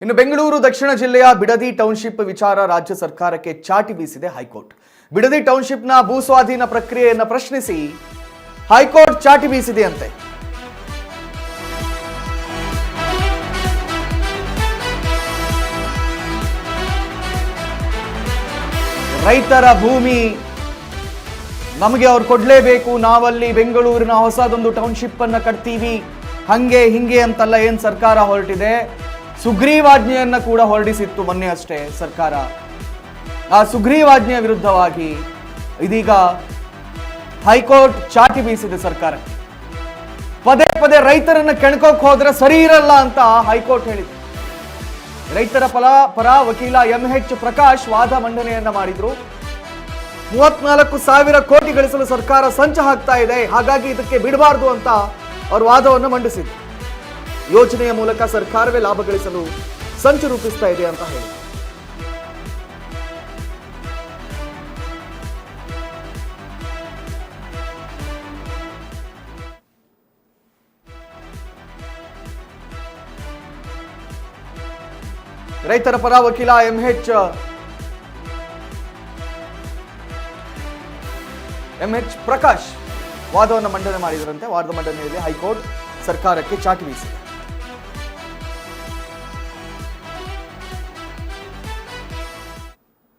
ಇನ್ನು ಬೆಂಗಳೂರು ದಕ್ಷಿಣ ಜಿಲ್ಲೆಯ ಬಿಡದಿ ಟೌನ್ಶಿಪ್ ವಿಚಾರ ರಾಜ್ಯ ಸರ್ಕಾರಕ್ಕೆ ಚಾಟಿ ಬೀಸಿದೆ ಹೈಕೋರ್ಟ್. ಬಿಡದಿ ಟೌನ್ಶಿಪ್ನ ಭೂಸ್ವಾಧೀನ ಪ್ರಕ್ರಿಯೆಯನ್ನು ಪ್ರಶ್ನಿಸಿ ಹೈಕೋರ್ಟ್ ಚಾಟಿ ಬೀಸಿದೆಯಂತೆ. ರೈತರ ಭೂಮಿ ನಮಗೆ ಅವ್ರು ಕೊಡ್ಲೇಬೇಕು, ನಾವಲ್ಲಿ ಬೆಂಗಳೂರಿನ ಹೊಸದೊಂದು ಟೌನ್ಶಿಪ್ ಅನ್ನ ಕಟ್ತೀವಿ, ಹಂಗೆ ಹಿಂಗೆ ಅಂತಲ್ಲ ಏನ್ ಸರ್ಕಾರ ಹೊರಟಿದೆ. ಸುಗ್ರೀವಾಜ್ಞೆಯನ್ನ ಕೂಡ ಹೊರಡಿಸಿತ್ತು ಮೊನ್ನೆ ಅಷ್ಟೇ ಸರ್ಕಾರ. ಆ ಸುಗ್ರೀವಾಜ್ಞೆಯ ವಿರುದ್ಧವಾಗಿ ಇದೀಗ ಹೈಕೋರ್ಟ್ ಚಾಟಿ ಬೀಸಿದೆ ಸರ್ಕಾರ. ಪದೇ ಪದೇ ರೈತರನ್ನ ಕೆಣಕೋಕ್ ಹೋದ್ರೆ ಸರಿ ಇರಲ್ಲ ಅಂತ ಹೈಕೋರ್ಟ್ ಹೇಳಿದೆ. ರೈತರ ಪರ ವಕೀಲ MH ಪ್ರಕಾಶ್ ವಾದ ಮಂಡನೆಯನ್ನ ಮಾಡಿದ್ರು. 34,000 ಕೋಟಿ ಗಳಿಸಲು ಸರ್ಕಾರ ಸಂಚು ಹಾಕ್ತಾ ಇದೆ, ಹಾಗಾಗಿ ಇದಕ್ಕೆ ಬಿಡಬಾರ್ದು ಅಂತ ಅವರು ವಾದವನ್ನು ಮಂಡಿಸಿದ್ರು. ಯೋಜನೆಯ ಮೂಲಕ ಸರ್ಕಾರವೇ ಲಾಭ ಗಳಿಸಲು ಸಂಚು ರೂಪಿಸ್ತಾ ಇದೆ ಅಂತ ಹೇಳಿ ರೈತರ ಪರ ವಕೀಲ MH ಪ್ರಕಾಶ್ ವಾದವನ್ನು ಮಂಡನೆ ಮಾಡಿದರಂತೆ. ವಾದ ಮಂಡನೆಯಲ್ಲಿ ಹೈಕೋರ್ಟ್ ಸರ್ಕಾರಕ್ಕೆ ಚಾಟಿ ಬೀಸಿದೆ.